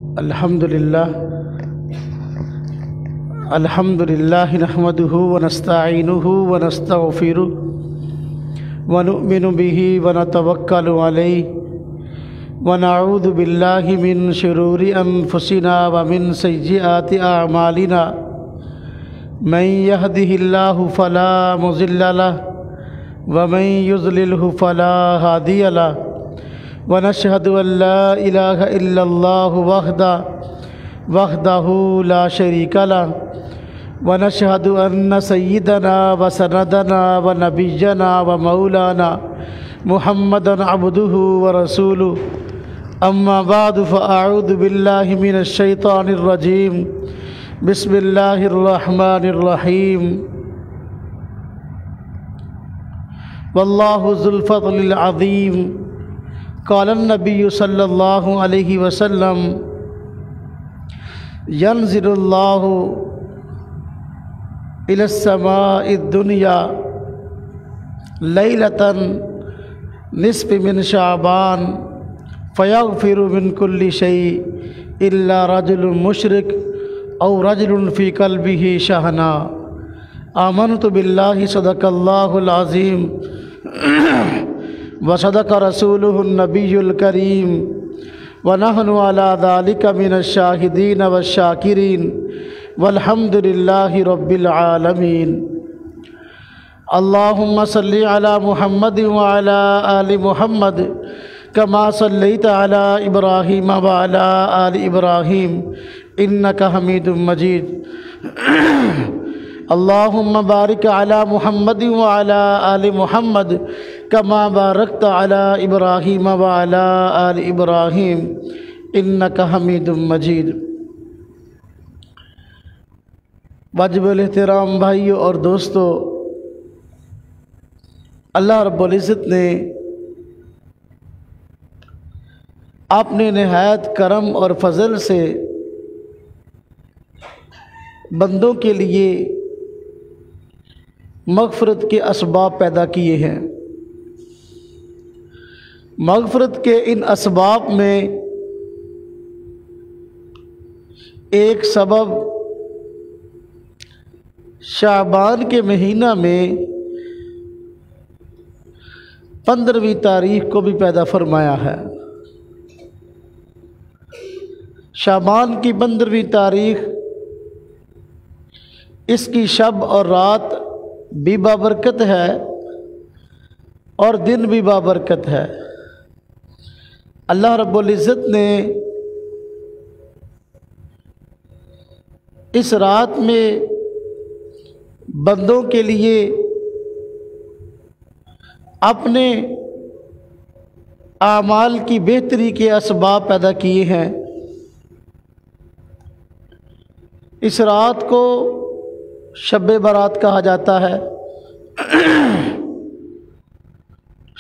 الحمدللہ نحمدہ ونستعینہ ونستغفرہ ونؤمن بہ ونتوکل علیہ ونعوذ باللہ من شرور انفسنا ومن سیئات اعمالنا من یہدہ اللہ فلا مضل لہ ومن یضللہ فلا ہادی لہ ونشہد ان لا الہ الا اللہ وحدہ لا شریک لہ ونشہد ان سیدنا وسندنا ونبینا ومولانا محمدا عبدہ ورسولہ اما بعد فاعوذ باللہ من الشیطان الرجیم بسم اللہ الرحمن الرحیم واللہ ذو الفضل العظیم قال النبی صلی اللہ علیہ وسلم ينزل اللہ إلى السماء الدنيا ليلة نصف من شعبان فيغفر من كل شيء إلا رجل مشرك أو رجل في قلبه شهنا آمنت بالله صدق الله العظيم وصدق رسوله النبي الكريم ونحن على ذلك من الشاهدين والشاكرين والحمد لله رب العالمين اللهم صل على محمد وعلى آل محمد كما صليت على إبراهيم وعلى آل إبراهيم إنك حميد مجيد اللهم بارك على محمد وعلى آل محمد كما باركت على إبراهيم وعلى آل إبراهيم إنك حميد مجيد واجب الاحترام بھائیوں اور دوستو، اللہ رب العزت نے اپنے نہایت کرم اور فضل سے بندوں کے لیے مغفرت کے اسباب پیدا کیے ہیں۔ مغفرت کے ان اسباب میں ایک سبب شعبان کے مہینہ میں 15ویں تاریخ کو بھی پیدا فرمایا ہے۔ شعبان کی 15ویں تاریخ، اس کی شب اور رات بھی بابرکت ہے اور دن بھی بابرکت ہے۔ اللہ رب العزت نے اس رات میں بندوں کے لیے اپنے اعمال کی بہتری کے اسباب پیدا کیے ہیں۔ اس رات کو شب برات کہا جاتا ہے۔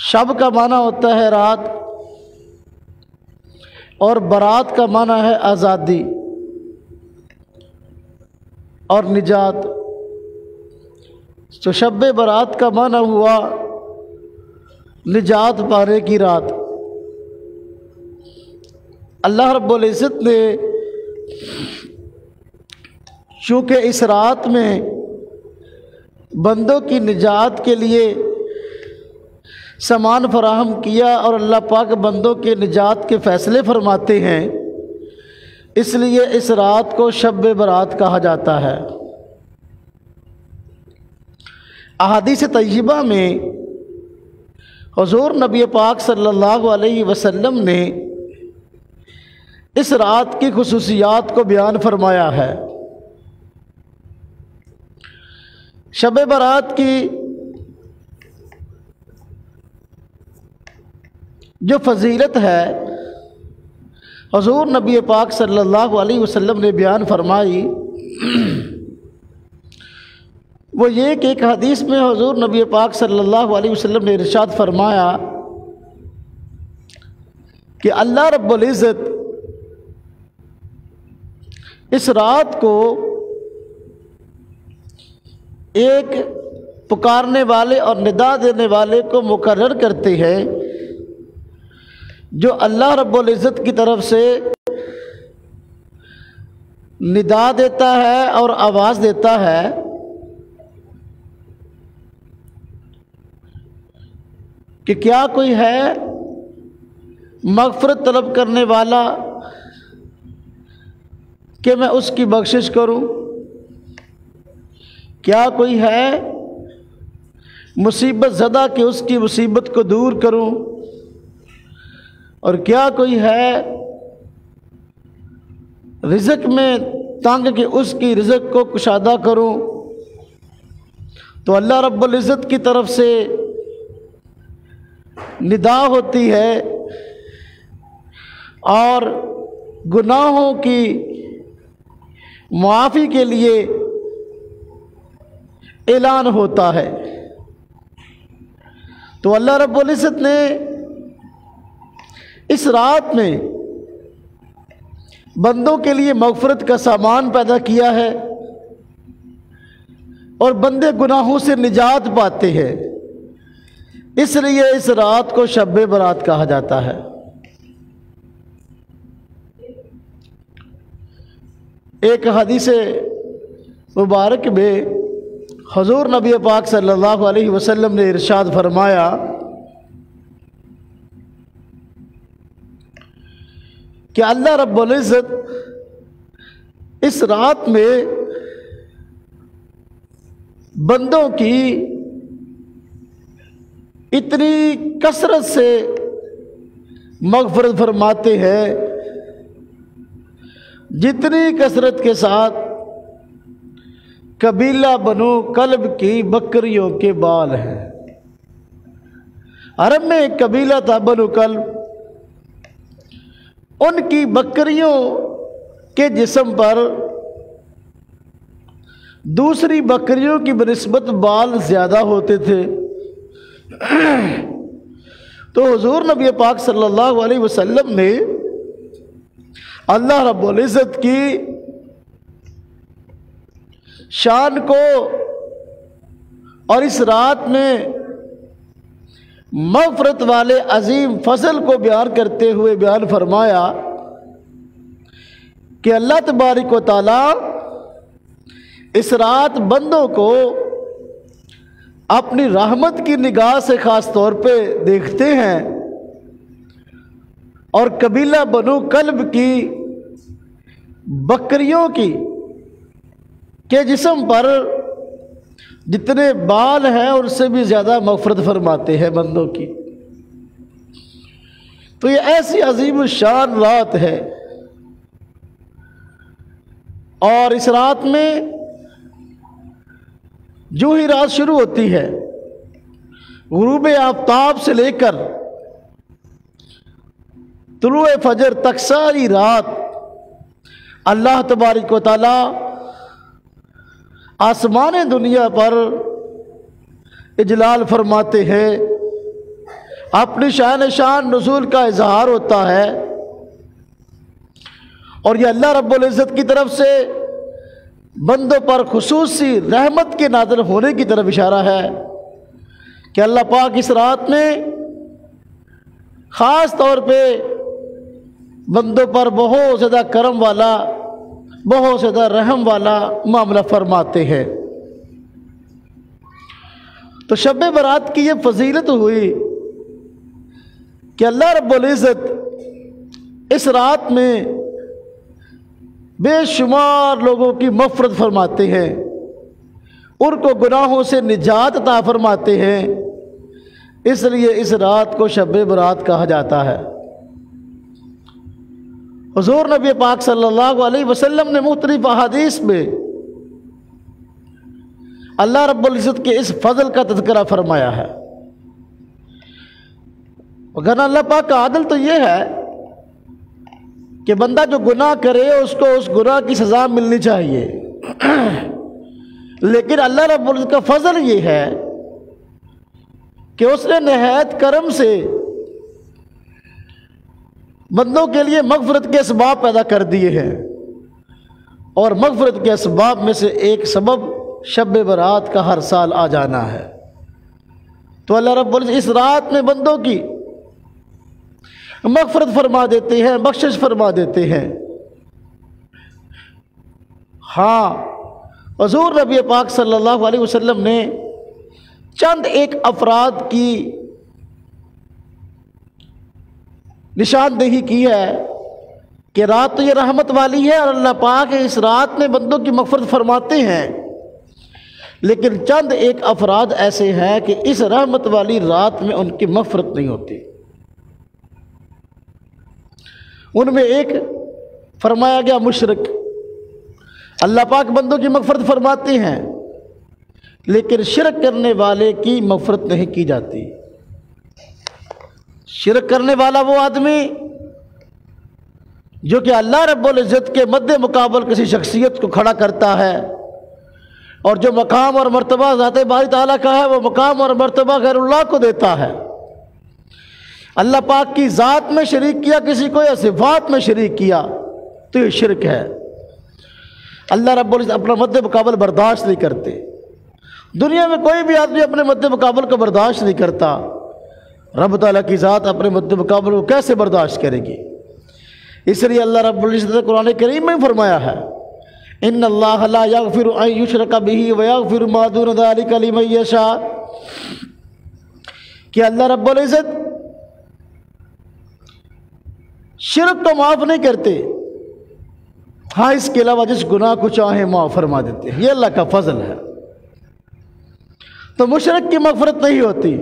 شب کا معنی ہوتا ہے رات، اور برات کا معنی ہے آزادی اور نجات۔ تو شب برات کا معنی ہوا نجات پانے کی رات۔ اللہ رب العزت نے چونکہ اس رات میں بندوں کی نجات کے لیے سامان فراہم کیا اور اللہ پاک بندوں کے نجات کے فیصلے فرماتے ہیں، اس لیے اس رات کو شب برات کہا جاتا ہے۔ احادیث طیبہ میں حضور نبی پاک صلی اللہ علیہ وسلم نے اس رات کی خصوصیات کو بیان فرمایا ہے۔ شب برات کی جو فضیلت ہے حضور نبی پاک صلی اللہ علیہ وسلم نے بیان فرمائی، وہ یہ کہ ایک حدیث میں حضور نبی پاک صلی اللہ علیہ وسلم نے ارشاد فرمایا کہ اللہ رب العزت اس رات کو ایک پکارنے والے اور ندا دینے والے کو مقرر کرتے ہیں جو اللہ رب العزت کی طرف سے ندا دیتا ہے اور آواز دیتا ہے کہ کیا کوئی ہے مغفرت طلب کرنے والا کہ میں اس کی بخشش کروں؟ کیا کوئی ہے مصیبت زدہ کہ اس کی مصیبت کو دور کروں؟ اور کیا کوئی ہے رزق میں تنگ کہ اس کی رزق کو کشادہ کروں؟ تو اللہ رب العزت کی طرف سے ندا ہوتی ہے اور گناہوں کی معافی کے لیے اعلان ہوتا ہے۔ تو اللہ رب العزت نے اس رات میں بندوں کے لیے مغفرت کا سامان پیدا کیا ہے اور بندے گناہوں سے نجات پاتے ہیں، اس لیے اس رات کو شب برات کہا جاتا ہے۔ ایک حدیث مبارک میں حضور نبی پاک صلی اللہ علیہ وسلم نے ارشاد فرمایا کہ اللہ رب العزت اس رات میں بندوں کی اتنی کثرت سے مغفرت فرماتے ہیں جتنی کثرت کے ساتھ قبیلہ بنو کلب کی بکریوں کے بال ہیں۔ عرب میں ایک قبیلہ تھا بنو کلب، ان کی بکریوں کے جسم پر دوسری بکریوں کی بنسبت بال زیادہ ہوتے تھے۔ تو حضور نبی پاک صلی اللہ علیہ وسلم نے اللہ رب العزت کی شان کو اور اس رات میں مغفرت والے عظیم فضل کو بیان کرتے ہوئے بیان فرمایا کہ اللہ تبارک و تعالی اس رات بندوں کو اپنی رحمت کی نگاہ سے خاص طور پہ دیکھتے ہیں، اور قبیلہ بنو کلب کی بکریوں کے جسم پر جتنے بال ہیں ان سے بھی زیادہ مغفرت فرماتے ہیں بندوں کی۔ تو یہ ایسی عظیم الشان رات ہے، اور اس رات میں جو ہی رات شروع ہوتی ہے غروب آفتاب سے لے کر طلوع فجر تک ساری رات اللہ تبارک و تعالی آسمان دنیا پر اجلال فرماتے ہیں، اپنی شان نزول کا اظہار ہوتا ہے، اور یہ اللہ رب العزت کی طرف سے بندوں پر خصوصی رحمت کے نازل ہونے کی طرف اشارہ ہے کہ اللہ پاک اس رات میں خاص طور پہ بندوں پر بہت زیادہ کرم والا، بہت زیادہ رحم والا معاملہ فرماتے ہیں۔ تو شب برات کی یہ فضیلت ہوئی کہ اللہ رب العزت اس رات میں بے شمار لوگوں کی مغفرت فرماتے ہیں، ان کو گناہوں سے نجات عطا فرماتے ہیں، اس لیے اس رات کو شب برات کہا جاتا ہے۔ حضور نبی پاک صلی اللہ علیہ وسلم نے مختلف احادیث میں اللہ رب العزت کے اس فضل کا تذکرہ فرمایا ہے۔ اگر اللہ پاک کا عدل تو یہ ہے کہ بندہ جو گناہ کرے اس کو اس گناہ کی سزا ملنی چاہیے، لیکن اللہ رب العزت کا فضل یہ ہے کہ اس نے نہایت کرم سے بندوں کے لیے مغفرت کے اسباب پیدا کر دیے ہیں، اور مغفرت کے اسباب میں سے ایک سبب شب برات کا ہر سال آ جانا ہے۔ تو اللہ رب العزت اس رات میں بندوں کی مغفرت فرما دیتے ہیں، بخشش فرما دیتے ہیں۔ ہاں، حضور نبی پاک صلی اللہ علیہ وسلم نے چند ایک افراد کی نشاندہی کی ہے کہ رات تو یہ رحمت والی ہے اور اللہ پاک اس رات میں بندوں کی مغفرت فرماتے ہیں، لیکن چند ایک افراد ایسے ہیں کہ اس رحمت والی رات میں ان کی مغفرت نہیں ہوتی۔ ان میں ایک فرمایا گیا مشرک، اللہ پاک بندوں کی مغفرت فرماتے ہیں لیکن شرک کرنے والے کی مغفرت نہیں کی جاتی۔ شرک کرنے والا وہ آدمی جو کہ اللہ رب العزت کے مد مقابل کسی شخصیت کو کھڑا کرتا ہے، اور جو مقام اور مرتبہ ذات باری تعالیٰ کا ہے وہ مقام اور مرتبہ غیر اللہ کو دیتا ہے۔ اللہ پاک کی ذات میں شریک کیا کسی کو یا صفات میں شریک کیا تو یہ شرک ہے۔ اللہ رب العزت اپنا مد مقابل برداشت نہیں کرتے۔ دنیا میں کوئی بھی آدمی اپنے مد مقابل کو برداشت نہیں کرتا، رب تعالیٰ کی ذات اپنے مد مقابل کو کیسے برداشت کرے گی؟ اس لیے اللہ رب العزت نے قرآن کریم میں فرمایا ہے ان اللہ لا یغفر ان یشرک بہ ویغفر ما دون ذلک لمن یشاء، کہ اللہ رب العزت شرک تو معاف نہیں کرتے، ہاں اس کے علاوہ جس گناہ کو چاہیں معاف فرما دیتے ہیں، یہ اللہ کا فضل ہے۔ تو مشرک کی مغفرت نہیں ہوتی۔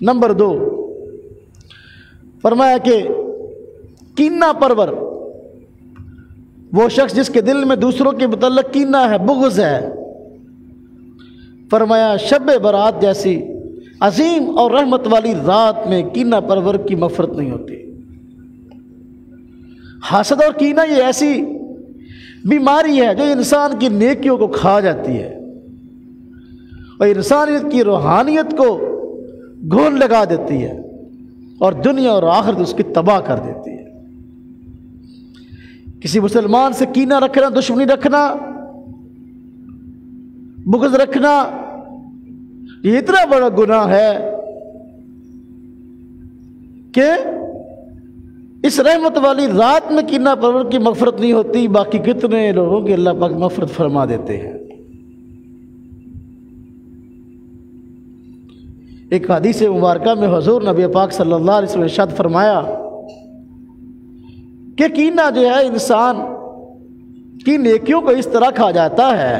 نمبر 2 فرمایا کہ کینہ پرور، وہ شخص جس کے دل میں دوسروں کے متعلق کینہ ہے، بغض ہے، فرمایا شب برات جیسی عظیم اور رحمت والی رات میں کینہ پرور کی مغفرت نہیں ہوتی۔ حسد اور کینہ یہ ایسی بیماری ہے جو انسان کی نیکیوں کو کھا جاتی ہے اور انسانیت کی روحانیت کو گھن لگا دیتی ہے اور دنیا اور آخرت اس کی تباہ کر دیتی ہے۔ کسی مسلمان سے کینہ رکھنا، دشمنی رکھنا، بغض رکھنا، یہ اتنا بڑا گناہ ہے کہ اس رحمت والی رات میں کینہ پرور کی مغفرت نہیں ہوتی، باقی کتنے لوگوں کی اللہ پاک مغفرت فرما دیتے ہیں۔ ایک حدیث مبارکہ میں حضور نبی پاک صلی اللہ علیہ وسلم نے ارشاد فرمایا کہ کینہ جو ہے انسان کی نیکیوں کو اس طرح کھا جاتا ہے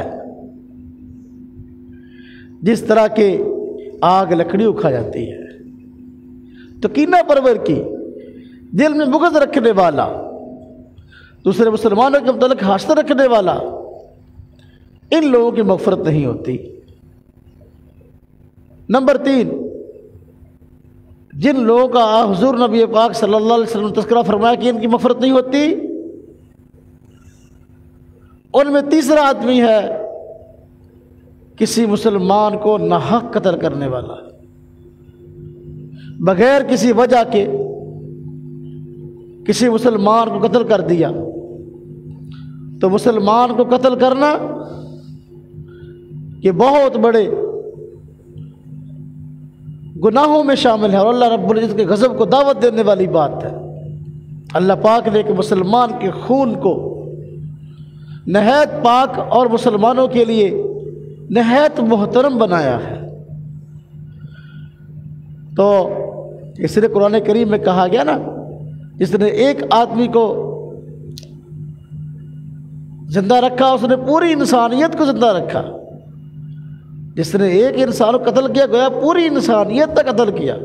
جس طرح کہ آگ لکڑی کو کھا جاتی ہے۔ تو کینہ پرور کی، دل میں بغض رکھنے والا، دوسرے مسلمانوں کے متعلق حسد رکھنے والا، ان لوگوں کی مغفرت نہیں ہوتی۔ نمبر 3 جن لوگوں کا حضور نبی پاک صلی اللہ علیہ وسلم نے تذکرہ فرمایا کہ ان کی مغفرت نہیں ہوتی، ان میں تیسرا آدمی ہے کسی مسلمان کو ناحق قتل کرنے والا، بغیر کسی وجہ کے کسی مسلمان کو قتل کر دیا۔ تو مسلمان کو قتل کرنا یہ بہت بڑے گناہوں میں شامل ہے اور اللہ رب العزت کے غضب کو دعوت دینے والی بات ہے۔ اللہ پاک نے کہ مسلمان کے خون کو نہایت پاک اور مسلمانوں کے لیے نہایت محترم بنایا ہے۔ تو اس لیے قرآن کریم میں کہا گیا نا، جس نے ایک آدمی کو زندہ رکھا اس نے پوری انسانیت کو زندہ رکھا، جس نے ایک انسان کو قتل کیا گویا پوری انسانیت تک قتل کیا۔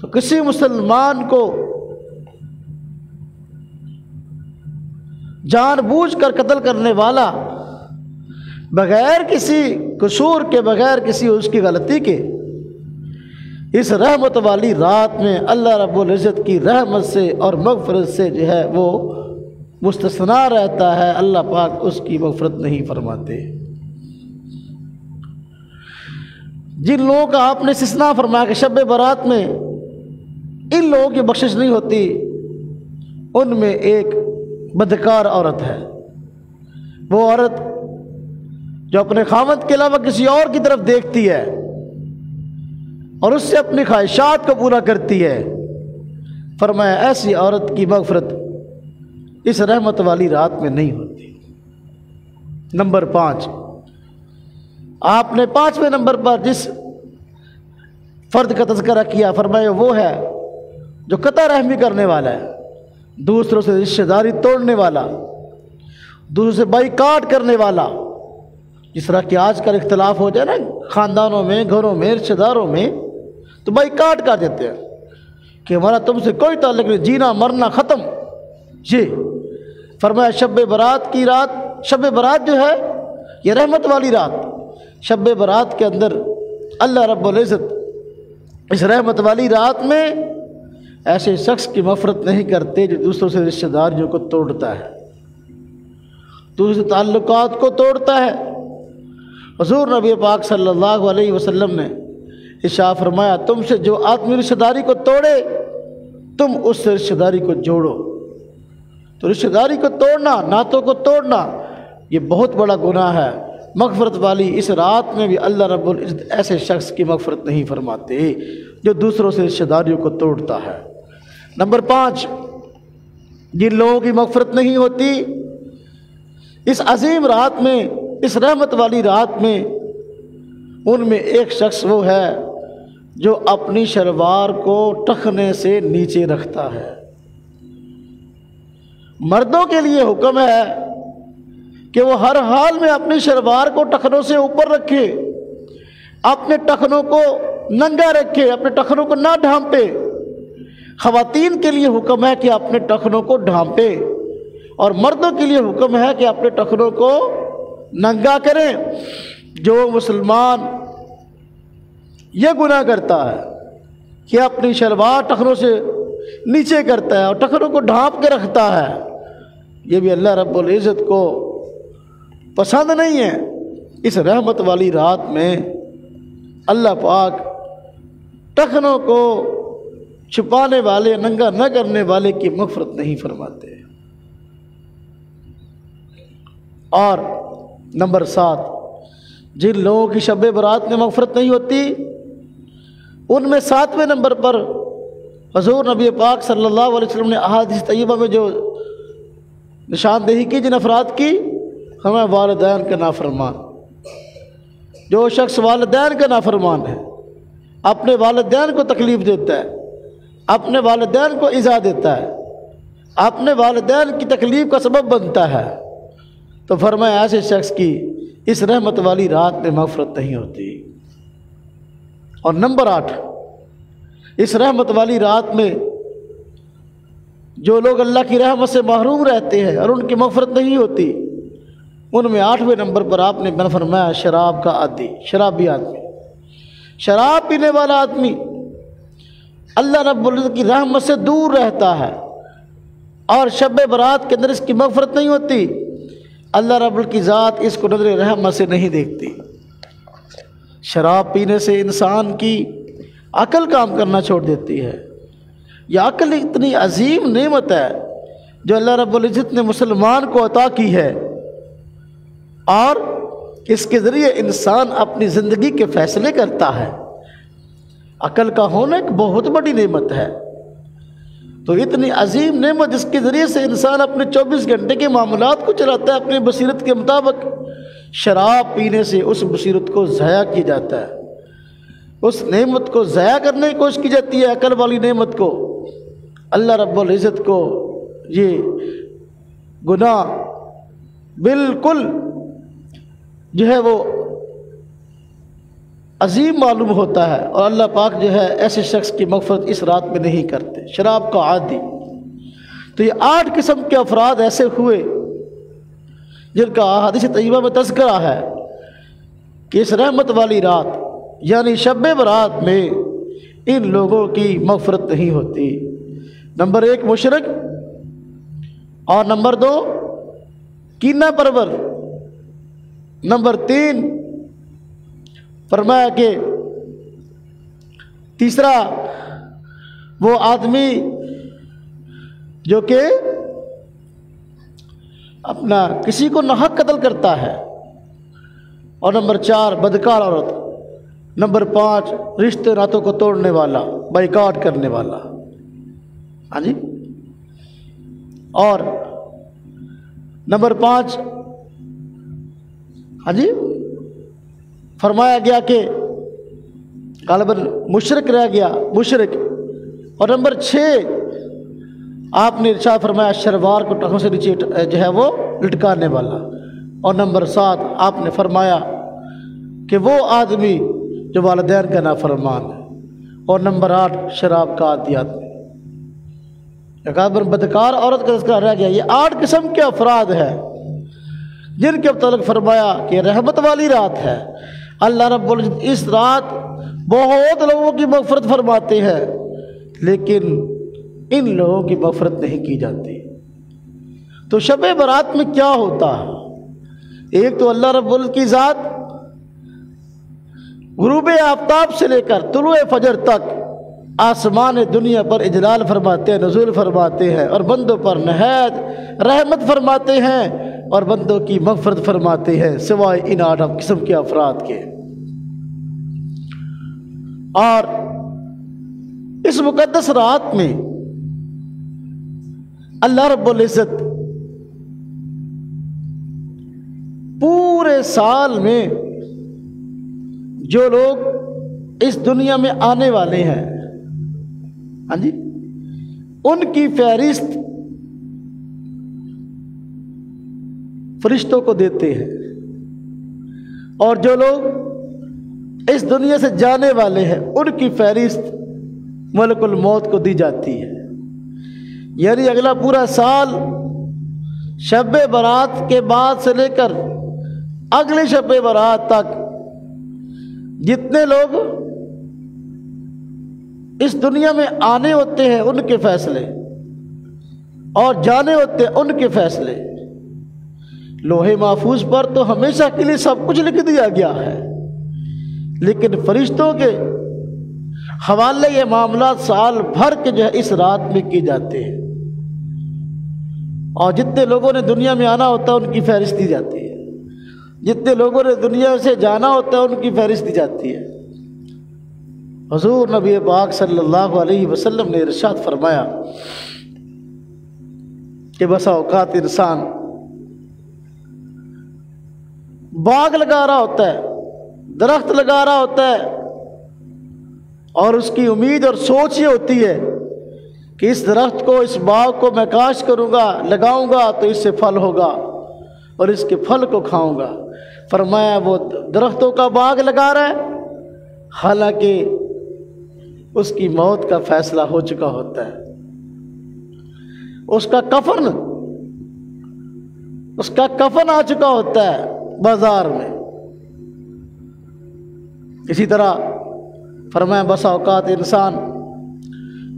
تو کسی مسلمان کو جان بوجھ کر قتل کرنے والا بغیر کسی قصور کے، بغیر کسی اس کی غلطی کے، اس رحمت والی رات میں اللہ رب العزت کی رحمت سے اور مغفرت سے جو ہے وہ مستثنا رہتا ہے، اللہ پاک اس کی مغفرت نہیں فرماتے۔ جن لوگوں کا آپ نے استثناء فرمایا کہ شب برات میں ان لوگوں کی بخشش نہیں ہوتی، ان میں ایک بدکار عورت ہے، وہ عورت جو اپنے خاوند کے علاوہ کسی اور کی طرف دیکھتی ہے اور اس سے اپنی خواہشات کو پورا کرتی ہے۔ فرمایا ایسی عورت کی مغفرت اس رحمت والی رات میں نہیں ہوتی۔ نمبر 5، آپ نے 5ویں نمبر پر جس فرد کا تذکرہ کیا فرمایا وہ ہے جو قطع رحمی کرنے والا ہے، دوسروں سے رشتہ داری توڑنے والا، دوسروں سے بائیکاٹ کرنے والا۔ جس طرح کہ آج کل اختلاف ہو جائے نا خاندانوں میں، گھروں میں، رشتہ داروں میں، تو بائیکاٹ کر دیتے ہیں کہ ہمارا تم سے کوئی تعلق نہیں، جینا مرنا ختم۔ جی فرمایا شب برات کی رات، شب برات جو ہے یہ رحمت والی رات، شب برات کے اندر اللہ رب العزت اس رحمت والی رات میں ایسے شخص کی مغفرت نہیں کرتے جو دوسروں سے رشتہ داریوں کو توڑتا ہے، دوسرے تعلقات کو توڑتا ہے۔ حضور نبی پاک صلی اللہ علیہ وسلم نے ارشاد فرمایا تم سے جو آدمی رشتہ داری کو توڑے تم اس سے رشتہ داری کو جوڑو۔ تو رشتہ داری کو توڑنا، ناتوں کو توڑنا یہ بہت بڑا گناہ ہے۔ مغفرت والی اس رات میں بھی اللہ رب العزت ایسے شخص کی مغفرت نہیں فرماتے جو دوسروں سے رشتہ داریوں کو توڑتا ہے۔ نمبر 5، جن لوگوں کی مغفرت نہیں ہوتی اس عظیم رات میں، اس رحمت والی رات میں، ان میں ایک شخص وہ ہے جو اپنی شلوار کو ٹخنے سے نیچے رکھتا ہے۔ مردوں کے لیے حکم ہے کہ وہ ہر حال میں اپنی شلوار کو ٹخنوں سے اوپر رکھے، اپنے ٹخنوں کو ننگا رکھے، اپنے ٹخنوں کو نہ ڈھانپے۔ خواتین کے لیے حکم ہے کہ اپنے ٹخنوں کو ڈھانپے، اور مردوں کے لیے حکم ہے کہ اپنے ٹخنوں کو ننگا کریں۔ جو مسلمان یہ گناہ کرتا ہے کہ اپنی شلوار ٹخنوں سے نیچے کرتا ہے اور ٹخنوں کو ڈھانپ کے رکھتا ہے، یہ بھی اللہ رب العزت کو پسند نہیں ہے۔ اس رحمت والی رات میں اللہ پاک ٹخنوں کو چھپانے والے، ننگا نہ کرنے والے کی مغفرت نہیں فرماتے۔ اور نمبر 7، جن لوگوں کی شب برات میں مغفرت نہیں ہوتی ان میں 7ویں نمبر پر حضور نبی پاک صلی اللہ علیہ وسلم نے احادیث طیبہ میں جو نشاندہی کی جن افراد کی، ہمیں والدین کا نافرمان۔ جو شخص والدین کا نافرمان ہے، اپنے والدین کو تکلیف دیتا ہے، اپنے والدین کو ایذا دیتا ہے، اپنے والدین کی تکلیف کا سبب بنتا ہے، تو فرمایا ایسے شخص کی اس رحمت والی رات میں مغفرت نہیں ہوتی۔ اور نمبر 8، اس رحمت والی رات میں جو لوگ اللہ کی رحمت سے محروم رہتے ہیں اور ان کی مغفرت نہیں ہوتی، ان میں 8ویں نمبر پر آپ نے بیان فرمایا شراب کا عادی، شرابی آدمی، شراب پینے والا آدمی اللہ رب العزت کی رحمت سے دور رہتا ہے، اور شب برات کے اندر اس کی مغفرت نہیں ہوتی۔ اللہ رب العزت کی ذات اس کو نظر رحمت سے نہیں دیکھتی۔ شراب پینے سے انسان کی عقل کام کرنا چھوڑ دیتی ہے۔ یہ عقل اتنی عظیم نعمت ہے جو اللہ رب العزت نے مسلمان کو عطا کی ہے، اور اس کے ذریعے انسان اپنی زندگی کے فیصلے کرتا ہے۔ عقل کا ہونا ایک بہت بڑی نعمت ہے، تو اتنی عظیم نعمت جس کے ذریعے سے انسان اپنے 24 گھنٹے کے معاملات کو چلاتا ہے اپنی بصیرت کے مطابق، شراب پینے سے اس بصیرت کو ضائع کیا جاتا ہے، اس نعمت کو ضائع کرنے کی کوشش کی جاتی ہے، عقل والی نعمت کو۔ اللہ رب العزت کو یہ گناہ بالکل جو ہے وہ عظیم معلوم ہوتا ہے، اور اللہ پاک جو ہے ایسے شخص کی مغفرت اس رات میں نہیں کرتے۔ شراب کا عادی، تو یہ 8 قسم کے افراد ایسے ہوئے جن کا حدیث طیبہ میں تذکرہ ہے کہ اس رحمت والی رات یعنی شب برات میں ان لوگوں کی مغفرت نہیں ہوتی۔ نمبر 1 مشرک، اور نمبر 2 کینہ پرور، نمبر 3 فرمایا کہ تیسرا وہ آدمی جو کہ اپنا کسی کو ناحق قتل کرتا ہے، اور نمبر 4 بدکار عورت، نمبر 5 رشتے ناتوں کو توڑنے والا، بائیکاٹ کرنے والا۔ ہاں جی، اور نمبر 5 ہاں جی فرمایا گیا کہ غالباً مشرک رہ گیا، مشرک، اور نمبر 6 آپ نے ارشاد فرمایا شلوار کو ٹخوں سے نیچے جو ہے وہ لٹکانے والا، اور نمبر 7 آپ نے فرمایا کہ وہ آدمی جو والدین کا نافرمان ہے، اور نمبر 8 شراب کا عادی آدمی۔ بدکار عورت کا تذکرہ رہ گیا۔ یہ 8 قسم کے افراد ہیں جن کے متعلق فرمایا کہ رحمت والی رات ہے۔ اللہ رب العزت اس رات بہت لوگوں کی مغفرت فرماتے ہیں، لیکن ان لوگوں کی مغفرت نہیں کی جاتی۔ تو شب برات میں کیا ہوتا ہے؟ ایک تو اللہ رب العزت کی ذات غروب آفتاب سے لے کر طلوع فجر تک آسمان دنیا پر اجلال فرماتے ہیں، نزول فرماتے ہیں، اور بندوں پر نہایت رحمت فرماتے ہیں اور بندوں کی مغفرت فرماتے ہیں، سوائے ان 8 قسم کے افراد کے۔ اور اس مقدس رات میں اللہ رب العزت پورے سال میں جو لوگ اس دنیا میں آنے والے ہیں، ہاں جی، ان کی فہرست فرشتوں کو دیتے ہیں، اور جو لوگ اس دنیا سے جانے والے ہیں ان کی فہرست ملک الموت کو دی جاتی ہے۔ یعنی اگلا پورا سال شب برات کے بعد سے لے کر اگلی شب برات تک جتنے لوگ اس دنیا میں آنے ہوتے ہیں ان کے فیصلے اور جانے ہوتے ہیں ان کے فیصلے، لوح محفوظ پر تو ہمیشہ کے لیے سب کچھ لکھ دیا گیا ہے، لیکن فرشتوں کے حوالے یہ معاملات سال بھر کے جو ہے اس رات میں کی جاتے ہیں، اور جتنے لوگوں نے دنیا میں آنا ہوتا ہے ان کی فہرست دی جاتی ہے، جتنے لوگوں نے دنیا سے جانا ہوتا ہے ان کی فہرست دی جاتی ہے۔ حضور نبی پاک صلی اللہ علیہ وسلم نے ارشاد فرمایا کہ بسا اوقات انسان باغ لگا رہا ہوتا ہے، درخت لگا رہا ہوتا ہے، اور اس کی امید اور سوچ یہ ہوتی ہے کہ اس درخت کو، اس باغ کو میں کاشت کروں گا، لگاؤں گا تو اس سے پھل ہوگا اور اس کے پھل کو کھاؤں گا۔ فرمایا وہ درختوں کا باغ لگا رہا ہے، حالانکہ اس کی موت کا فیصلہ ہو چکا ہوتا ہے، اس کا کفن آ چکا ہوتا ہے بازار میں۔ اسی طرح فرمایا بسا اوقات انسان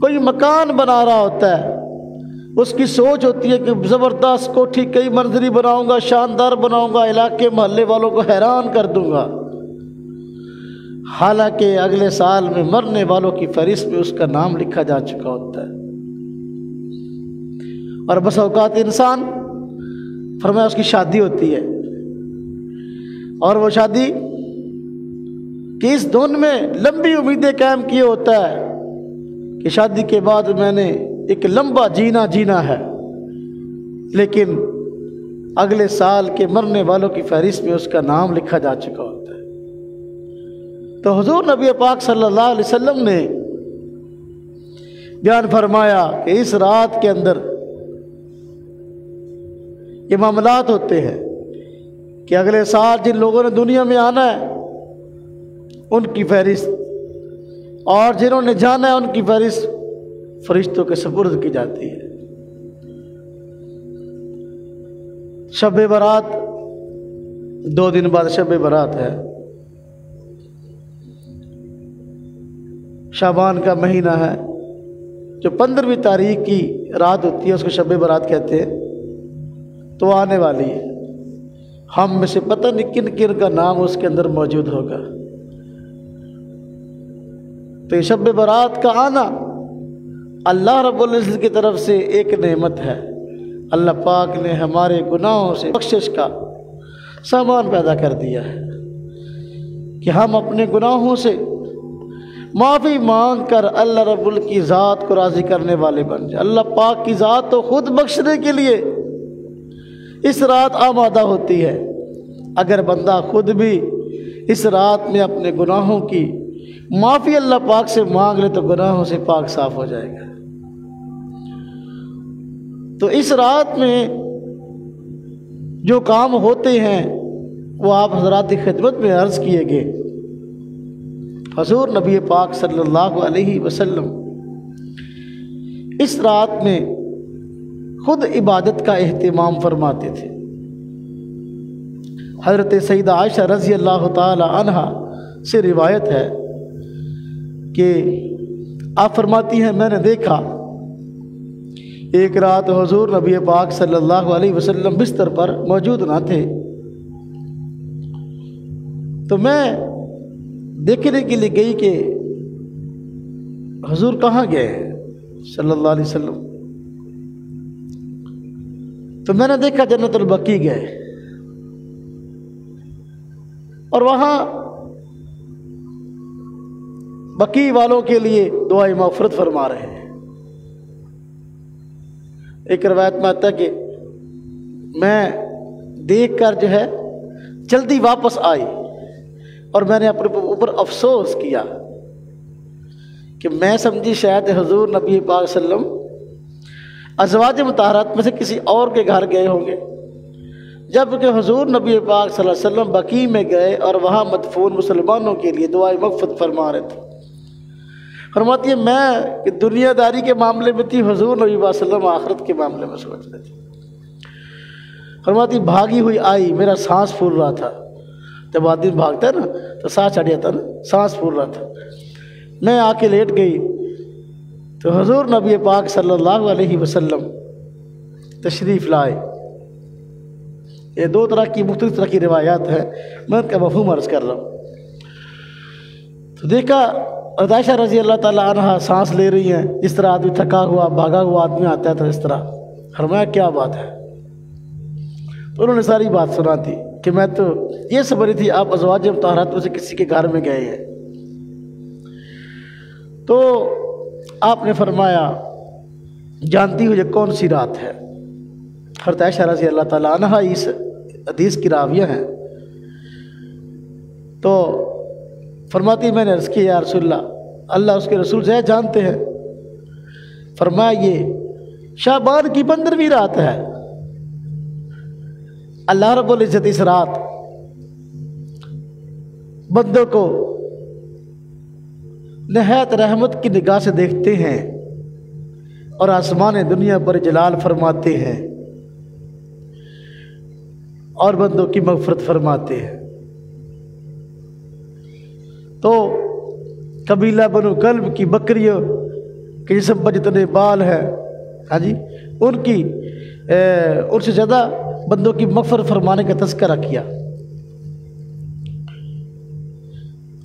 کوئی مکان بنا رہا ہوتا ہے، اس کی سوچ ہوتی ہے کہ زبردست کوٹھی کئی منزلی بناؤں گا، شاندار بناؤں گا، علاقے محلے والوں کو حیران کر دوں گا، حالانکہ اگلے سال میں مرنے والوں کی فہرست میں اس کا نام لکھا جا چکا ہوتا ہے۔ اور بس اوقات انسان فرمایا اس کی شادی ہوتی ہے، اور وہ شادی کہ اس دن میں لمبی امیدیں قائم کیے ہوتا ہے کہ شادی کے بعد میں نے ایک لمبا جینا ہے، لیکن اگلے سال کے مرنے والوں کی فہرست میں اس کا نام لکھا جا چکا ہوتا ہے۔ تو حضور نبی پاک صلی اللہ علیہ وسلم نے بیان فرمایا کہ اس رات کے اندر یہ معاملات ہوتے ہیں کہ اگلے سال جن لوگوں نے دنیا میں آنا ہے ان کی فہرست، اور جنہوں نے جانا ہے ان کی فہرست فرشتوں کے سپرد کی جاتی ہے۔ شب برات 2 دن بعد شب برات ہے، شعبان کا مہینہ ہے، جو 15ویں تاریخ کی رات ہوتی ہے اس کو شب برات کہتے ہیں، تو آنے والی ہے۔ ہم میں سے پتہ نہیں کن کن کا نام اس کے اندر موجود ہوگا۔ تو یہ شب برات کا آنا اللہ رب العزت کی طرف سے ایک نعمت ہے۔ اللہ پاک نے ہمارے گناہوں سے بخشش کا سامان پیدا کر دیا ہے کہ ہم اپنے گناہوں سے معافی مانگ کر اللہ رب العزت کی ذات کو راضی کرنے والے بن جائیں۔ اللہ پاک کی ذات تو خود بخشنے کے لیے اس رات آمادہ ہوتی ہے، اگر بندہ خود بھی اس رات میں اپنے گناہوں کی معافی اللہ پاک سے مانگ لے تو گناہوں سے پاک صاف ہو جائے گا۔ تو اس رات میں جو کام ہوتے ہیں وہ آپ حضرات کی خدمت میں عرض کیے گئے۔ حضور نبی پاک صلی اللہ علیہ وسلم اس رات میں خود عبادت کا اہتمام فرماتے تھے۔ حضرت سیدہ عائشہ رضی اللہ تعالی عنہا سے روایت ہے کہ آپ فرماتی ہیں میں نے دیکھا ایک رات حضور نبی پاک صلی اللہ علیہ وسلم بستر پر موجود نہ تھے، تو میں دیکھنے کے لیے گئی کہ حضور کہاں گئے صلی اللہ علیہ وسلم، تو میں نے دیکھا جنت البقیع گئے اور وہاں بقیع والوں کے لیے دعائے مغفرت فرما رہے ہیں۔ ایک روایت میں آتا ہے کہ میں دیکھ کر جو ہے جلدی واپس آئی اور میں نے اپنے اوپر افسوس کیا کہ میں سمجھی شاید حضور نبی پاک صلی اللہ علیہ وسلم ازواج مطہرات میں سے کسی اور کے گھر گئے ہوں گے، جبکہ حضور نبی پاک صلی اللہ علیہ وسلم بقیع میں گئے اور وہاں مدفون مسلمانوں کے لیے دعائے مغفرت فرما رہے تھے۔ فرماتی ہے میں کہ دنیا داری کے معاملے میں تھی، حضور نبی پاک صلی اللہ علیہ وسلم آخرت کے معاملے میں سوچ رہے تھے۔ فرماتی بھاگی ہوئی آئی، میرا سانس پھول رہا تھا، جب آدمی بھاگتا ہے نا تو سانس چڑھ جاتا نا، سانس پھول رہا تھا، میں آ کے لیٹ گئی تو حضور نبی پاک صلی اللہ علیہ وسلم تشریف لائے۔ یہ دو طرح کی مختلف طرح کی روایات ہیں، میں ان کا مفہوم عرض کر رہا ہوں۔ تو دیکھا عائشہ رضی اللہ تعالیٰ عنہ سانس لے رہی ہیں، جس طرح آدمی تھکا ہوا بھاگا ہوا آدمی آتا ہے تو اس طرح۔ فرمایا کیا بات ہے؟ تو انہوں نے ساری بات سنا دی کہ میں تو یہ سمجھ رہی تھی آپ ازواج مطہرات میں سے کسی کے گھر میں گئے ہیں۔ تو آپ نے فرمایا جانتی ہو یہ کون سی رات ہے؟ حضرت عائشہ رضی اللہ تعالیٰ عنہ اس حدیث کی راویہ ہیں۔ تو فرماتی میں نے عرض کی یا رسول اللہ اس کے رسول سے جانتے ہیں؟ فرمایا یہ شعبان کی 15ویں رات ہے۔ اللہ رب العزت اس رات بندوں کو نہایت رحمت کی نگاہ سے دیکھتے ہیں اور آسمان دنیا پر جلال فرماتے ہیں اور بندوں کی مغفرت فرماتے ہیں۔ تو قبیلہ بنو کلب کی بکریوں کے جسم پر جتنے بال ہیں، ہاں جی، ان سے زیادہ بندوں کی مغفرت فرمانے کا تذکرہ کیا۔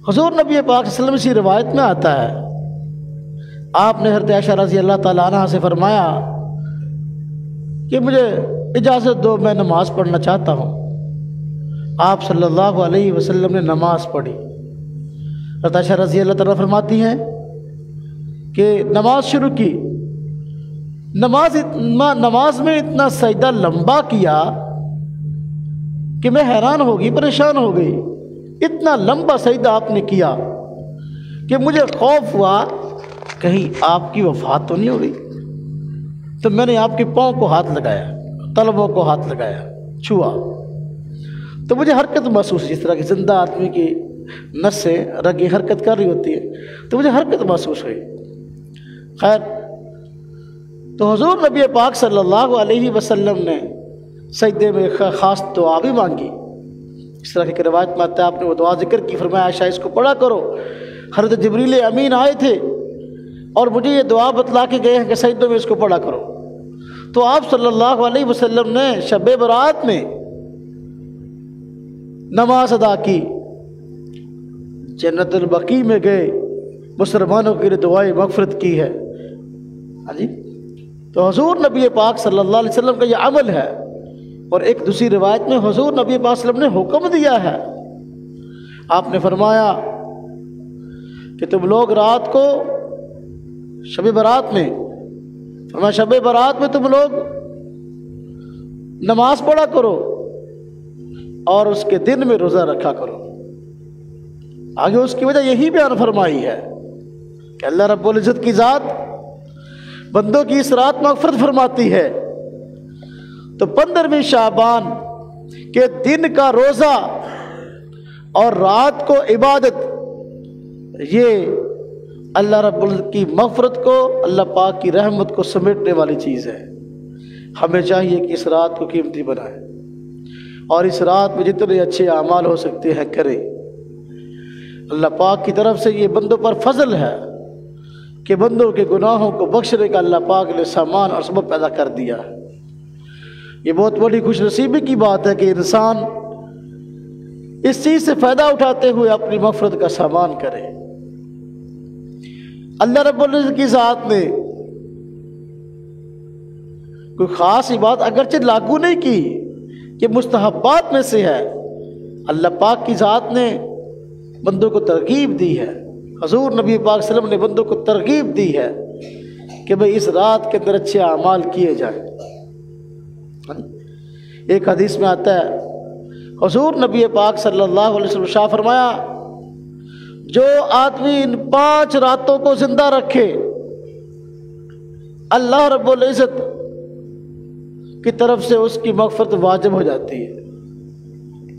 حضور نبی پاک صلی اللہ علیہ وسلم سے روایت میں آتا ہے، آپ نے حضرت عائشہ رضی اللہ تعالیٰ عنہ سے فرمایا کہ مجھے اجازت دو، میں نماز پڑھنا چاہتا ہوں۔ آپ صلی اللہ علیہ وسلم نے نماز پڑھی۔ حضرت عائشہ رضی اللہ تعالیٰ فرماتی ہیں کہ نماز شروع کی، نماز میں اتنا سجدہ لمبا کیا کہ میں حیران ہو گئی، پریشان ہو گئی، اتنا لمبا سجدہ آپ نے کیا کہ مجھے خوف ہوا کہیں آپ کی وفات تو نہیں ہو گئی۔ تو میں نے آپ کے پاؤں کو ہاتھ لگایا، تلووں کو ہاتھ لگایا، چھوا، تو مجھے حرکت محسوس، جس طرح کہ زندہ آدمی کی نسیں رگیں حرکت کر رہی ہوتی ہے، تو مجھے حرکت محسوس ہوئی۔ خیر، تو حضور نبی پاک صلی اللہ علیہ وسلم نے سجدے میں خاص دعا بھی مانگی۔ اس طرح کی روایت میں آتا ہے آپ نے وہ دعا ذکر کی، فرمایا عائشہ اس کو پڑھا کرو، حضرت جبریل امین آئے تھے اور مجھے یہ دعا بتلا کے گئے ہیں کہ سجدوں میں اس کو پڑھا کرو۔ تو آپ صلی اللہ علیہ وسلم نے شب برات میں نماز ادا کی، جنت البقیع میں گئے، مسلمانوں کے لیے دعائے مغفرت کی ہے، ہاں جی۔ تو حضور نبی پاک صلی اللہ علیہ وسلم کا یہ عمل ہے۔ اور ایک دوسری روایت میں حضور نبی پاک صلی اللہ علیہ وسلم نے حکم دیا ہے، آپ نے فرمایا کہ تم لوگ رات کو شب برات میں، فرمایا شب برات میں تم لوگ نماز پڑھا کرو، اور اس کے دن میں روزہ رکھا کرو۔ آگے اس کی وجہ یہی بیان فرمائی ہے کہ اللہ رب العزت کی ذات بندوں کی اس رات مغفرت فرماتی ہے۔ تو 15ویں شعبان کے دن کا روزہ اور رات کو عبادت، یہ اللہ رب العزت کی مغفرت کو، اللہ پاک کی رحمت کو سمیٹنے والی چیز ہے۔ ہمیں چاہیے کہ اس رات کو قیمتی بنائیں اور اس رات میں جتنے اچھے اعمال ہو سکتے ہیں کریں۔ اللہ پاک کی طرف سے یہ بندوں پر فضل ہے کہ بندوں کے گناہوں کو بخشنے کا اللہ پاک نے سامان اور سبب پیدا کر دیا ہے۔ یہ بہت بڑی خوش نصیبی کی بات ہے کہ انسان اس چیز سے فائدہ اٹھاتے ہوئے اپنی مغفرت کا سامان کرے۔ اللہ رب العزت کی ذات نے کوئی خاص بات اگرچہ لاگو نہیں کی کہ مستحبات میں سے ہے، اللہ پاک کی ذات نے بندوں کو ترغیب دی ہے۔ حضور نبی پاک صلی اللہ علیہ وسلم نے بندوں کو ترغیب دی ہے کہ بھئی اس رات کے اندر اچھے اعمال کیے جائیں۔ ایک حدیث میں آتا ہے، حضور نبی پاک صلی اللہ علیہ وسلم شاہ فرمایا، جو آدمی ان 5 راتوں کو زندہ رکھے اللہ رب العزت کی طرف سے اس کی مغفرت واجب ہو جاتی ہے۔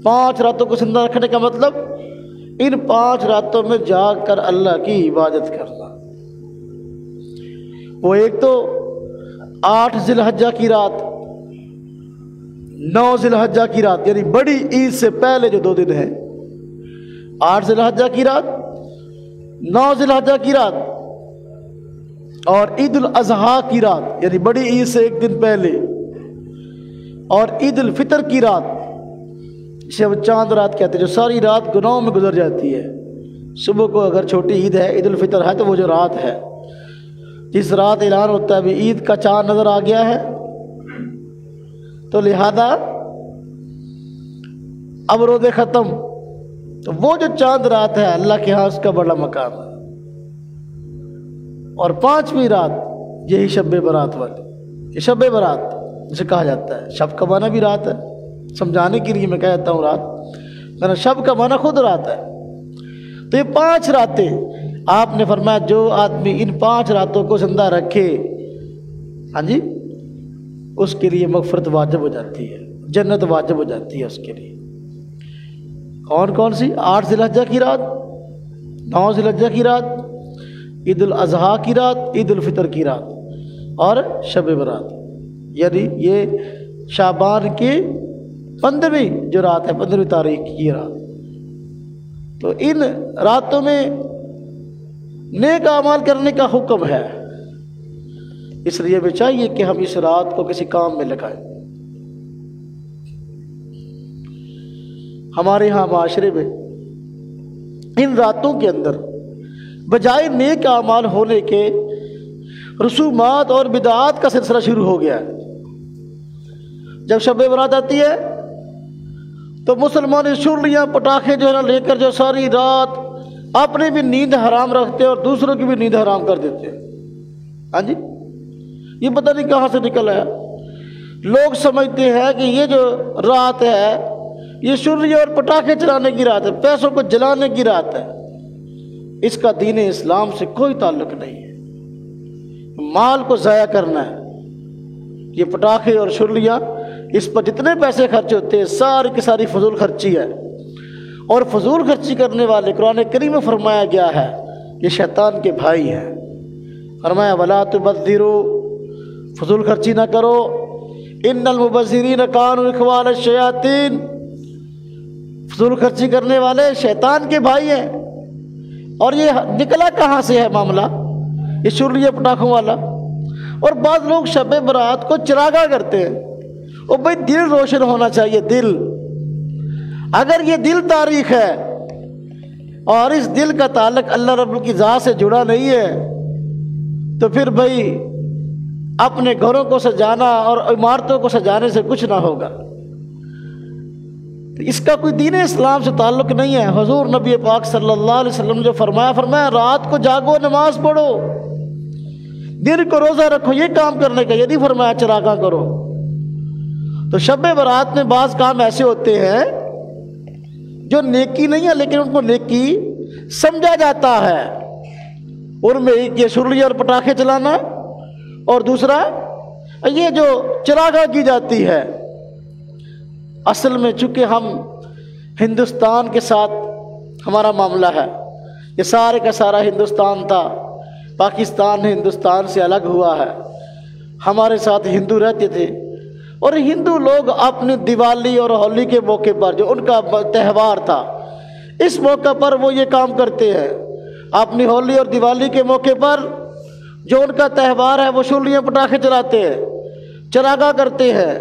5 راتوں کو زندہ رکھنے کا مطلب ان 5 راتوں میں جاگ کر اللہ کی عبادت کرنا۔ وہ ایک تو 8 ذی الحجہ کی رات، 9 ذی الحجہ کی رات، یعنی بڑی عید سے پہلے جو 2 دن ہیں، 8 ذی الحجہ کی رات، 9 ذی الحجہ کی رات، اور عید الاضحیٰ کی رات یعنی بڑی عید سے 1 دن پہلے، اور عید الفطر کی رات، جسے ہم چاند رات کہتے ہیں، جو ساری رات گناہوں میں گزر جاتی ہے۔ صبح کو اگر چھوٹی عید ہے، عید الفطر ہے، تو وہ جو رات ہے جس رات اعلان ہوتا ہے بھی عید کا چاند نظر آ گیا ہے، تو لہذا اب روزے ختم، تو وہ جو چاند رات ہے اللہ کے ہاں اس کا بڑا مقام ہے۔ اور 5ویں رات یہی شب برات والی، یہ شب برات جسے کہا جاتا ہے، شب کا معنی بھی رات ہے، سمجھانے کے لیے میں کہتا ہوں رات، میرا شب کا معنی خود رات ہے۔ تو یہ 5 راتیں آپ نے فرمایا جو آدمی ان 5 راتوں کو زندہ رکھے، ہاں جی، اس کے لیے مغفرت واجب ہو جاتی ہے، جنت واجب ہو جاتی ہے اس کے لیے۔ کون کون سی؟ 8 ذی الحجہ کی رات، 9 ذی الحجہ کی رات، عید الاضحیٰ کی رات، عید الفطر کی رات، اور شب برات، یعنی یہ شعبان کی 15ویں جو رات ہے، 15ویں تاریخ کی رات۔ تو ان راتوں میں نیک اعمال کرنے کا حکم ہے، اس لیے ہمیں چاہیے کہ ہم اس رات کو کسی کام میں لگائیں۔ ہمارے ہاں معاشرے میں ان راتوں کے اندر بجائے نیک اعمال ہونے کے رسومات اور بدعات کا سلسلہ شروع ہو گیا ہے۔ جب شب برات آتی ہے تو مسلمان چھریاں پٹاخے جو ہے نا لے کر جو ساری رات اپنی بھی نیند حرام رکھتے ہیں اور دوسروں کی بھی نیند حرام کر دیتے ہیں۔ ہاں جی، یہ پتہ نہیں کہاں سے نکل آیا۔ لوگ سمجھتے ہیں کہ یہ جو رات ہے یہ چھریاں اور پٹاخے چلانے کی رات ہے، پیسوں کو جلانے کی رات ہے۔ اس کا دین اسلام سے کوئی تعلق نہیں ہے۔ مال کو ضائع کرنا ہے، یہ پٹاخے اور چھریاں، اس پر جتنے پیسے خرچ ہوتے ہیں ساری کی ساری فضول خرچی ہے، اور فضول خرچی کرنے والے قرآن کریم میں فرمایا گیا ہے یہ شیطان کے بھائی ہیں۔ فرمایا وَلَا تُبَذِّرُوا، فضول خرچی نہ کرو، إِنَّ الْمُبَذِّرِينَ كَانُوا إِخْوَانَ الشَّيَاطِينَ، فضول خرچی کرنے والے شیطان کے بھائی ہیں۔ اور یہ نکلا کہاں سے ہے معاملہ، یہ چھریاں پٹاخوں والا؟ اور بعض لوگ شب برات کو چراغاں کرتے ہیں، اور بھائی دل روشن ہونا چاہیے۔ دل، اگر یہ دل تاریخ ہے اور اس دل کا تعلق اللہ رب کی ذات سے جڑا نہیں ہے، تو پھر بھائی اپنے گھروں کو سجانا اور عمارتوں کو سجانے سے کچھ نہ ہوگا۔ تو اس کا کوئی دین اسلام سے تعلق نہیں ہے۔ حضور نبی پاک صلی اللہ علیہ وسلم جو فرمایا رات کو جاگو، نماز پڑھو، دن کو روزہ رکھو، یہ کام کرنے کا، یہ نہیں فرمایا چراغاں کرو۔ تو شب برات میں بعض کام ایسے ہوتے ہیں جو نیکی نہیں ہے لیکن ان کو نیکی سمجھا جاتا ہے، ان میں ایک یہ سرلی اور پٹاخے چلانا، اور دوسرا یہ جو چراغاں کی جاتی ہے۔ اصل میں چونکہ ہم ہندوستان کے ساتھ ہمارا معاملہ ہے، یہ سارے کا سارا ہندوستان تھا، پاکستان ہندوستان سے الگ ہوا ہے، ہمارے ساتھ ہندو رہتے تھے، اور ہندو لوگ اپنی دیوالی اور ہولی کے موقع پر جو ان کا تہوار تھا، اس موقع پر وہ یہ کام کرتے ہیں۔ اپنی ہولی اور دیوالی کے موقع پر جو ان کا تہوار ہے وہ شرلیاں پٹاخے چلاتے ہیں، چراغاں کرتے ہیں،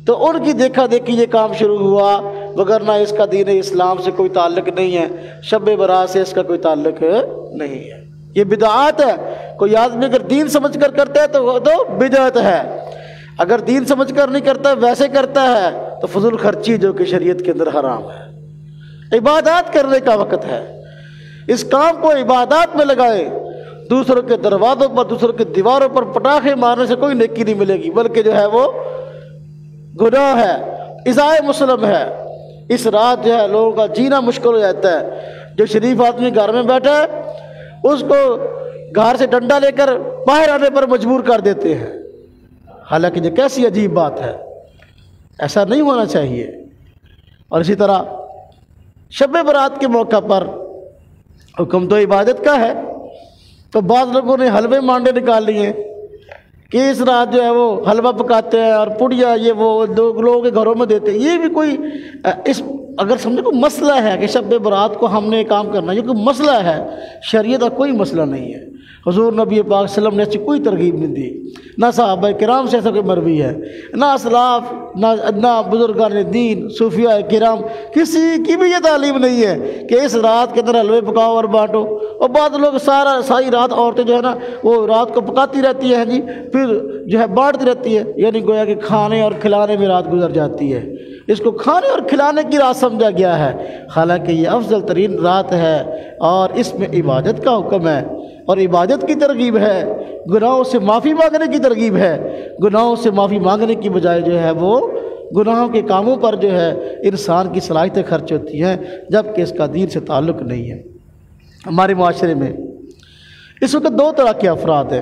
تو ان کی دیکھا دیکھی یہ کام شروع ہوا، وگرنہ اس کا دین اسلام سے کوئی تعلق نہیں ہے، شب برات سے اس کا کوئی تعلق نہیں ہے، یہ بدعات ہے۔ کوئی آدمی اگر دین سمجھ کر کرتا ہے تو بدعت ہے، اگر دین سمجھ کر نہیں کرتا ویسے کرتا ہے تو فضول خرچی جو کہ شریعت کے اندر حرام ہے۔ عبادات کرنے کا وقت ہے، اس کام کو عبادات میں لگائے، دوسروں کے دروازوں پر دوسروں کی دیواروں پر پٹاخے مارنے سے کوئی نیکی نہیں ملے گی، بلکہ جو ہے وہ گناہ ہے، ایذائے مسلم ہے۔ اس رات جو ہے لوگوں کا جینا مشکل ہو جاتا ہے، جو شریف آدمی گھر میں بیٹھا ہے اس کو گھر سے ڈنڈا لے کر باہر آنے پر مجبور کر دیتے ہیں، حالانکہ یہ کیسی عجیب بات ہے، ایسا نہیں ہونا چاہیے۔ اور اسی طرح شب برات کے موقع پر حکم تو عبادت کا ہے، تو بعض لوگوں نے حلوے مانڈے نکال لیے کہ اس رات جو ہے وہ حلوہ پکاتے ہیں اور پڑیا یہ وہ لوگوں کے گھروں میں دیتے ہیں۔ یہ بھی کوئی اگر سمجھے کوئی مسئلہ ہے کہ شب برات کو ہم نے کام کرنا، یہ کوئی مسئلہ ہے، شریعت کا کوئی مسئلہ نہیں ہے۔ حضور نبی پاک صلی اللہ علیہ وسلم نے ایسی کوئی ترغیب نہیں دی، نہ صحابہ کرام سے ایسا کوئی مروی ہے، نہ اسلاف، نہ بزرگان دین صوفیاء کرام، کسی کی بھی یہ تعلیم نہیں ہے کہ اس رات کے اندر حلوے پکاؤ اور بانٹو۔ اور بعض لوگ ساری رات عورتیں جو ہے نا وہ رات کو پکاتی رہتی ہیں جی، پھر جو ہے بانٹتی رہتی ہے، یعنی گویا کہ کھانے اور کھلانے میں رات گزر جاتی ہے، اس کو کھانے اور کھلانے کی رات سمجھا گیا ہے، حالانکہ یہ افضل ترین رات ہے اور اس میں عبادت کا حکم ہے اور عبادت کی ترغیب ہے، گناہوں سے معافی مانگنے کی ترغیب ہے۔ گناہوں سے معافی مانگنے کی بجائے جو ہے وہ گناہوں کے کاموں پر جو ہے انسان کی صلاحیتیں خرچ ہوتی ہیں، جبکہ اس کا دین سے تعلق نہیں ہے۔ ہمارے معاشرے میں اس وقت دو طرح کے افراد ہیں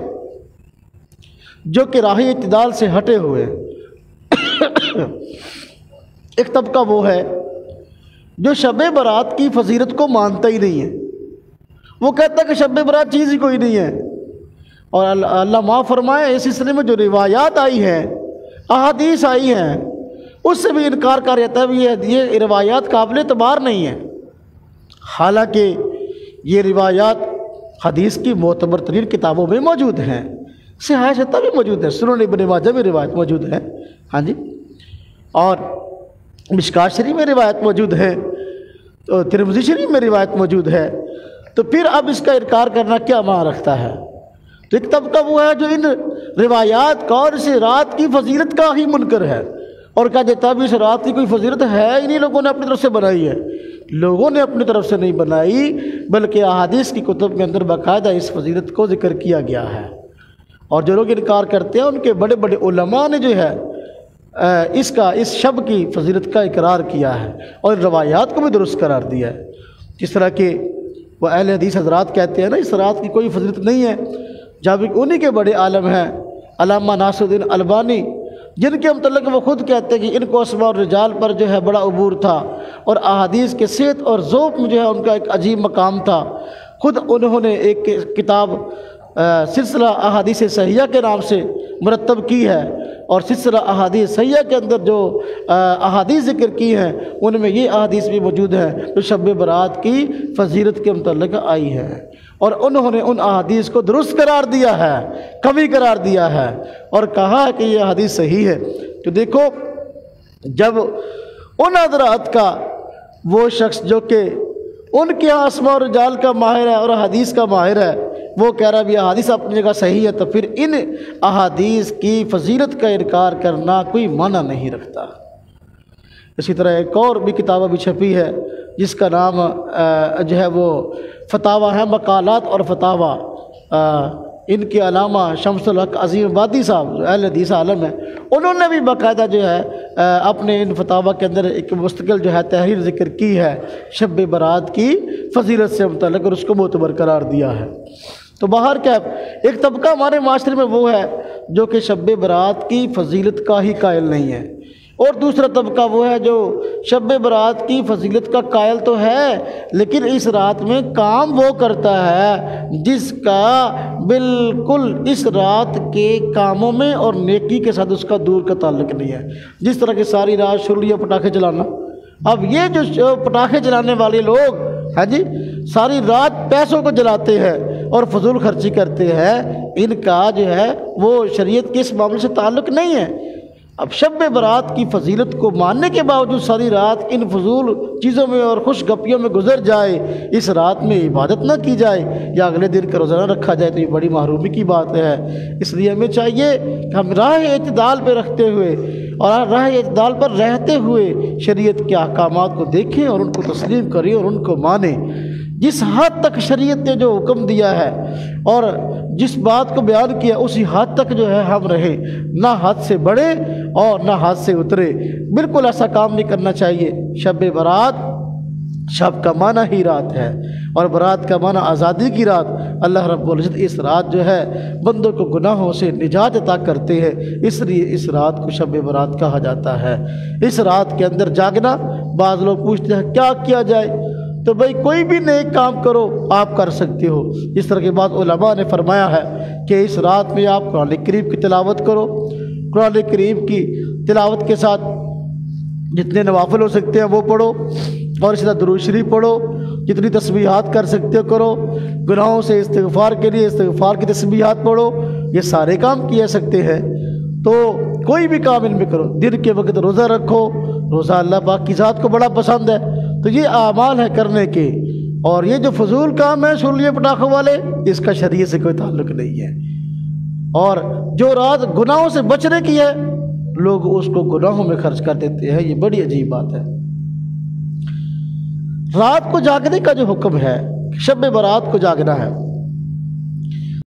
جو کہ راہ اعتدال سے ہٹے ہوئے ہیں۔ ایک طبقہ وہ ہے جو شب برات کی فضیلت کو مانتا ہی نہیں ہے، وہ کہتا ہے کہ شب برات چیز ہی کوئی نہیں ہے، اور اللہ معاف فرمائے اس سلسلے میں جو روایات آئی ہیں، احادیث آئی ہیں، اس سے بھی انکار کر رہتا ہے یہ روایات قابل اعتبار نہیں ہیں، حالانکہ یہ روایات حدیث کی معتبر ترین کتابوں میں موجود ہیں، صحیح ستہ بھی موجود ہے، سنن ابن ماجہ میں روایت موجود ہے، ہاں جی، اور مشکات شریف میں روایت موجود ہے، تو ترمذی شریف میں روایت موجود ہے، تو پھر اب اس کا انکار کرنا کیا معنی رکھتا ہے؟ تو ایک طبقہ وہ ہے جو ان روایات کا اور اس رات کی فضیلت کا ہی منکر ہے اور کہا جاتا ہے اس رات کی کوئی فضیلت ہے ہی نہیں، لوگوں نے اپنی طرف سے بنائی ہے۔ لوگوں نے اپنی طرف سے نہیں بنائی، بلکہ احادیث کی کتب کے اندر باقاعدہ اس فضیلت کو ذکر کیا گیا ہے، اور جو لوگ انکار کرتے ہیں ان کے بڑے بڑے علماء نے جو ہے اس شب کی فضیلت کا اقرار کیا ہے اور روایات کو بھی درست قرار دیا ہے، جس طرح کہ وہ اہل حدیث حضرات کہتے ہیں نا اس رات کی کوئی فضیلت نہیں ہے، جب انہی کے بڑے عالم ہیں علامہ ناصر الدین البانی، جن کے متعلق وہ خود کہتے ہیں کہ ان کو اسماء الرجال پر جو ہے بڑا عبور تھا اور احادیث کے صحت اور ذوق میں جو ہے ان کا ایک عجیب مقام تھا۔ خود انہوں نے ایک کتاب سلسلہ احادیث صحیحہ کے نام سے مرتب کی ہے، اور سلسلہ احادیث صحیحہ کے اندر جو احادیث ذکر کی ہیں ان میں یہ احادیث بھی موجود ہیں جو شب برات کی فضیلت کے متعلق آئی ہے، اور انہوں نے ان احادیث کو درست قرار دیا ہے، کمی قرار دیا ہے اور کہا ہے کہ یہ حدیث صحیح ہے۔ تو دیکھو جب ان حضرات کا وہ شخص جو کہ ان کے یہاں اسماء الرجال کا ماہر ہے اور حدیث کا ماہر ہے، وہ کہہ رہا ہے بھی احادیث اپنی جگہ صحیح ہے، تو پھر ان احادیث کی فضیلت کا انکار کرنا کوئی معنی نہیں رکھتا۔ اسی طرح ایک اور بھی کتاب ابھی چھپی ہے جس کا نام جو ہے وہ فتاوی ہے، مقالات اور فتاوی ان کے علامہ شمس الحق عظیم آبادی صاحب جو اہل حدیث عالم ہیں، انہوں نے بھی باقاعدہ جو ہے اپنے ان فتاویٰ کے اندر ایک مستقل جو ہے تحریر ذکر کی ہے شب برات کی فضیلت سے متعلق، اور اس کو معتبر قرار دیا ہے۔ تو باہر کیا ایک طبقہ ہمارے معاشرے میں وہ ہے جو کہ شب برات کی فضیلت کا ہی قائل نہیں ہے، اور دوسرا طبقہ وہ ہے جو شب برات کی فضیلت کا قائل تو ہے لیکن اس رات میں کام وہ کرتا ہے جس کا بالکل اس رات کے کاموں میں اور نیکی کے ساتھ اس کا دور کا تعلق نہیں ہے۔ جس طرح کہ ساری رات شرلیہ پٹاخے چلانا، اب یہ جو پٹاخے چلانے والے لوگ ہاں جی ساری رات پیسوں کو جلاتے ہیں اور فضول خرچی کرتے ہیں، ان کا جو ہے وہ شریعت کے اس معاملے سے تعلق نہیں ہے۔ اب شب برات کی فضیلت کو ماننے کے باوجود ساری رات ان فضول چیزوں میں اور خوش گپیوں میں گزر جائے، اس رات میں عبادت نہ کی جائے یا اگلے دن کا روزہ نہ رکھا جائے، تو یہ بڑی محرومی کی بات ہے۔ اس لیے ہمیں چاہیے کہ ہم راہ اعتدال پہ رکھتے ہوئے اور راہ اعتدال پر رہتے ہوئے شریعت کے احکامات کو دیکھیں اور ان کو تسلیم کریں اور ان کو مانیں۔ جس حد تک شریعت نے جو حکم دیا ہے اور جس بات کو بیان کیا اسی حد تک جو ہے ہم رہیں، نہ حد سے بڑھے اور نہ حد سے اترے، بالکل ایسا کام نہیں کرنا چاہیے۔ شب برات، شب کا معنی ہی رات ہے اور برات کا معنی آزادی کی رات۔ اللہ رب العزت اس رات جو ہے بندوں کو گناہوں سے نجات عطا کرتے ہیں، اس لیے اس رات کو شب برات کہا جاتا ہے۔ اس رات کے اندر جاگنا، بعض لوگ پوچھتے ہیں کیا کیا جائے، تو بھائی کوئی بھی نیک کام کرو آپ کر سکتے ہو۔ اس طرح کے بعض علماء نے فرمایا ہے کہ اس رات میں آپ قرآن کریم کی تلاوت کرو، قرآن کریم کی تلاوت کے ساتھ جتنے نوافل ہو سکتے ہیں وہ پڑھو، اور اسی طرح درود شریف پڑھو، جتنی تسبیحات کر سکتے ہو کرو، گناہوں سے استغفار کے لیے استغفار کی تسبیحات پڑھو، یہ سارے کام کیے سکتے ہیں۔ تو کوئی بھی کام ان میں کرو، دن کے وقت روزہ رکھو، روزہ اللہ پاک کی ذات کو بڑا پسند ہے، تو یہ اعمال ہے کرنے کے۔ اور یہ جو فضول کام ہے شرلیہ پٹاخوں والے، اس کا شریعت سے کوئی تعلق نہیں ہے۔ اور جو رات گناہوں سے بچنے کی ہے لوگ اس کو گناہوں میں خرچ کر دیتے ہیں، یہ بڑی عجیب بات ہے۔ رات کو جاگنے کا جو حکم ہے، شب برات کو جاگنا ہے،